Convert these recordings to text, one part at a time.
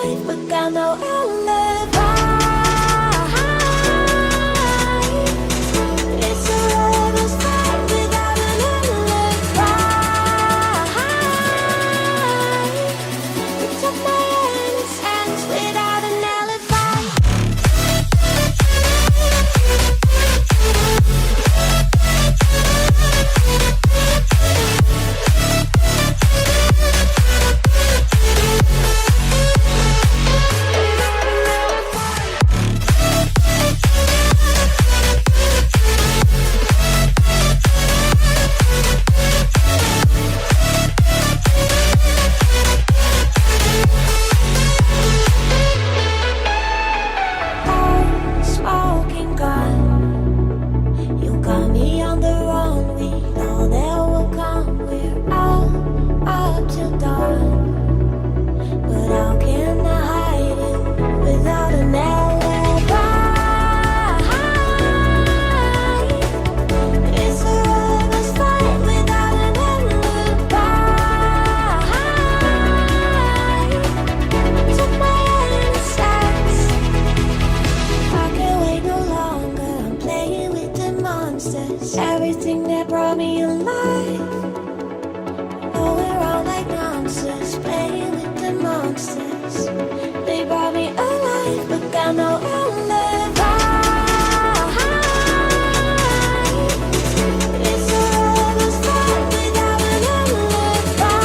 alive, but got no alibi. It's a lover's fight without an alibi. You took my innocence without an alibi. Smoking gun, you got me on the run. We know that will come. We're out up till dawn, but how can I hide it without an alibi? It's a lover's fight without an alibi. Took my innocence. I can't wait no longer. I'm playing with the monsters. Everything that brought me alive. Oh, we're all like monsters, playing with the monsters. They brought me alive, but got no alibi. It's a lover's fight without an alibi.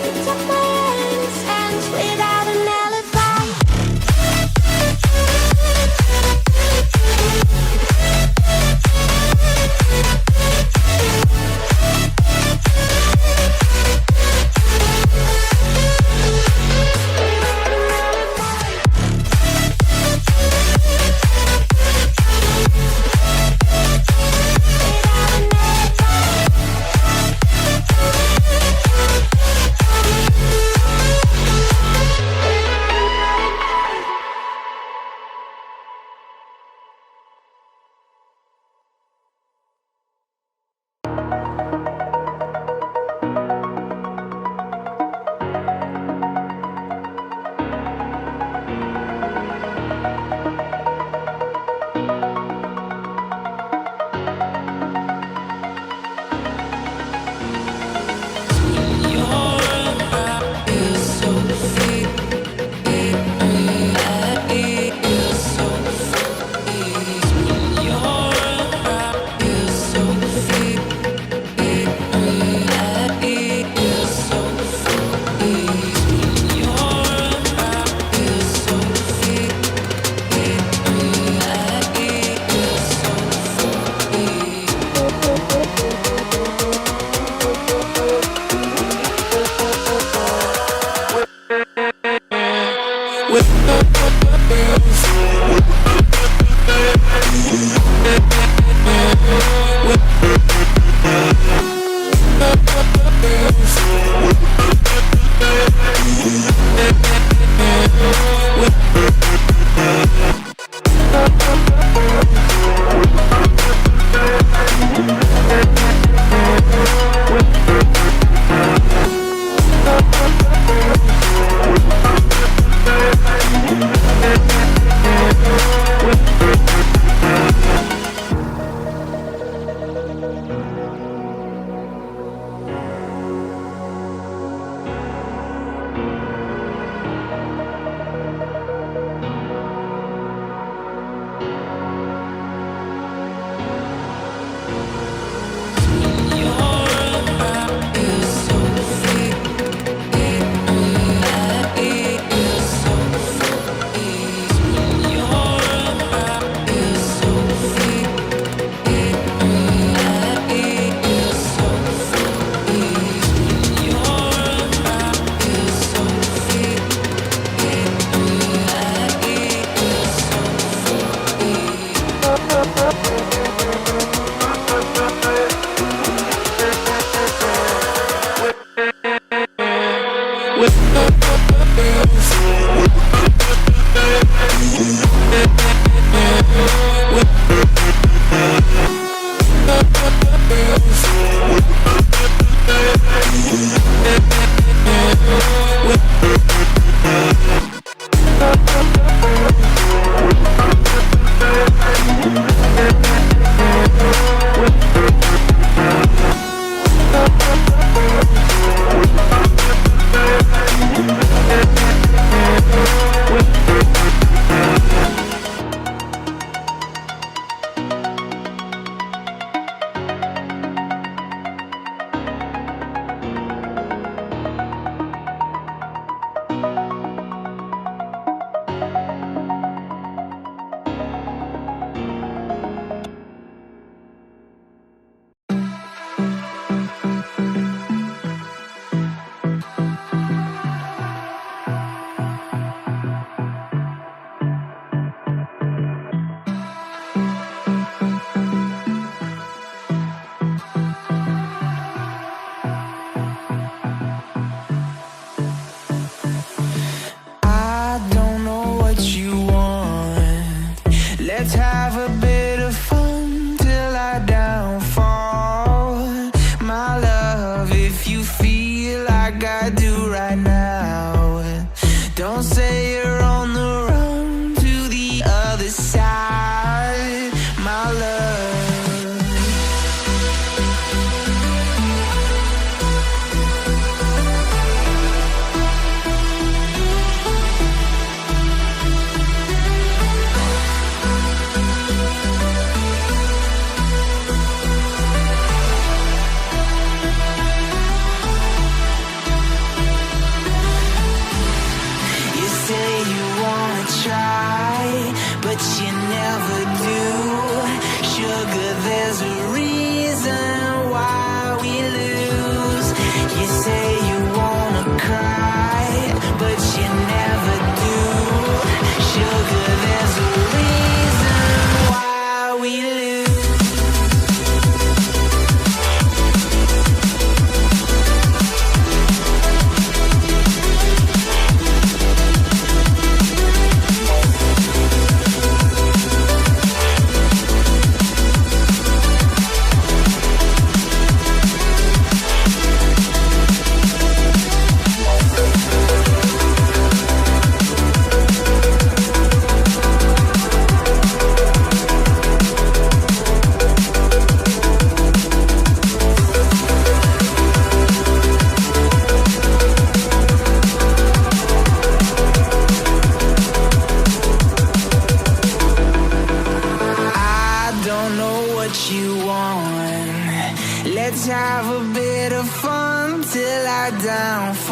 You took my innocence without an alibi.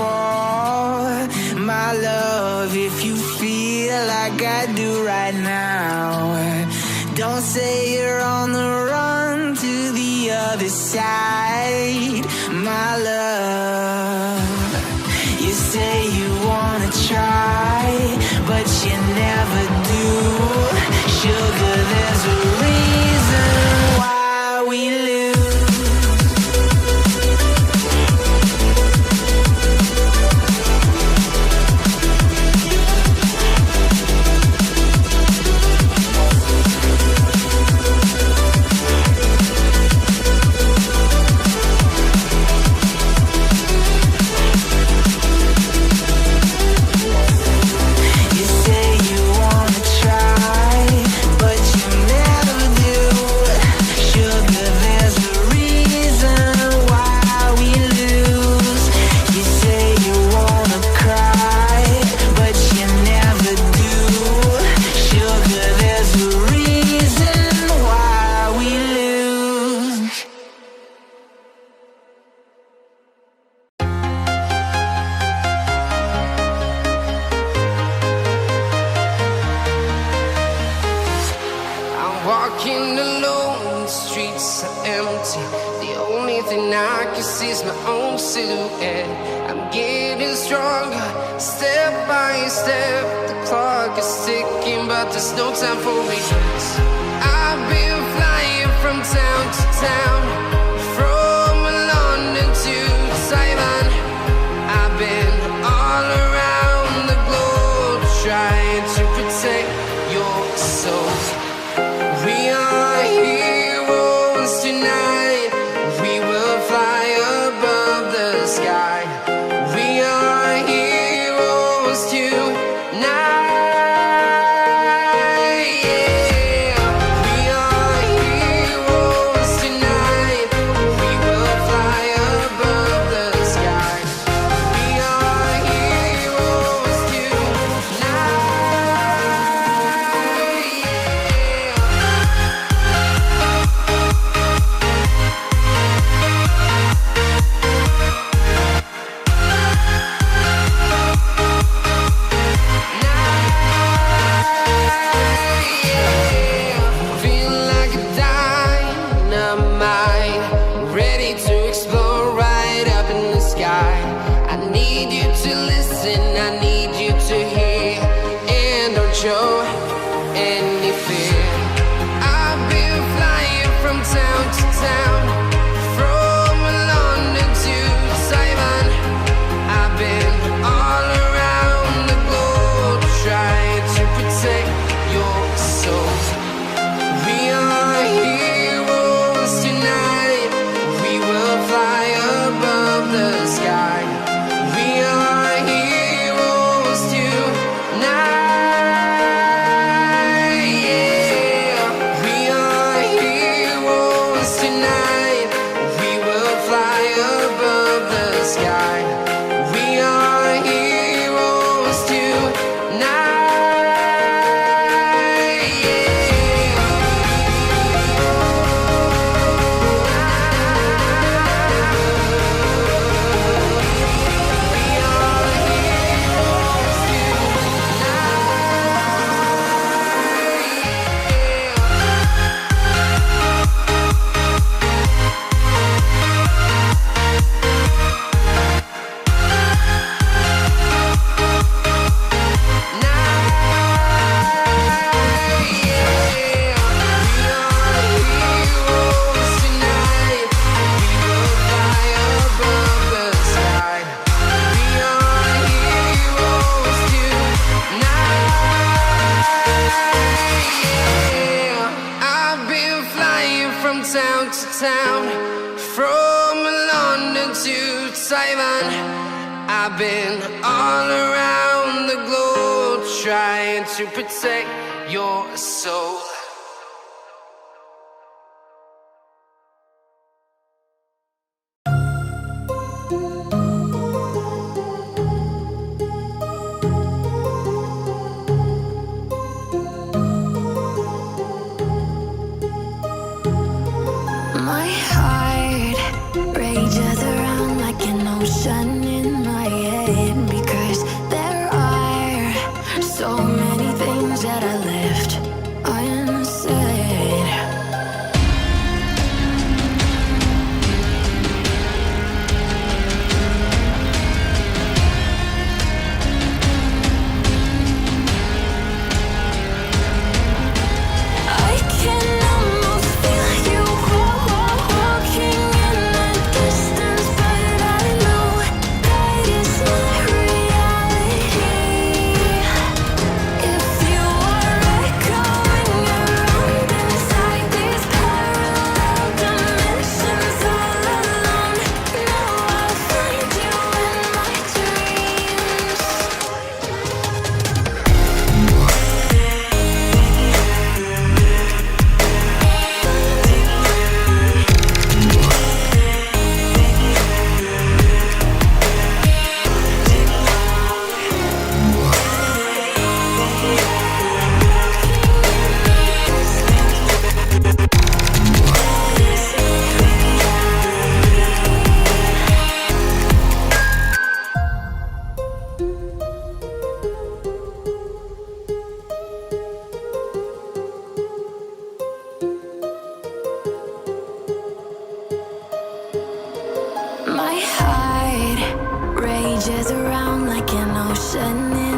fall. My love, if you feel like I do right now, don't say you're on the run to the other side. My love, you say you wanna try, but you never do. Sugar, there's a reason why we lose. Walking alone, the streets are empty. The only thing I can see is my own silhouette. I'm getting stronger, step by step. The clock is ticking, but there's no time for regrets. I've been flying from town to town, from London to Taiwan. I've been all around the globe, trying to protect your soul. We are heroes tonight. We will fly above the sky. We are heroes tonight. Yeah. We are heroes tonight. We will fly above the sky. We are heroes tonight. Show any fear. I've been flying from town to town, from London to Taiwan. I've been all around the globe, trying to protect your soul. We are heroes tonight. We will fly above the sky. We are heroes tonight. Town to town, from London to Taiwan. I've been all around the globe, trying to protect your soul. My heart rages around like an ocean in my head. changes around like an ocean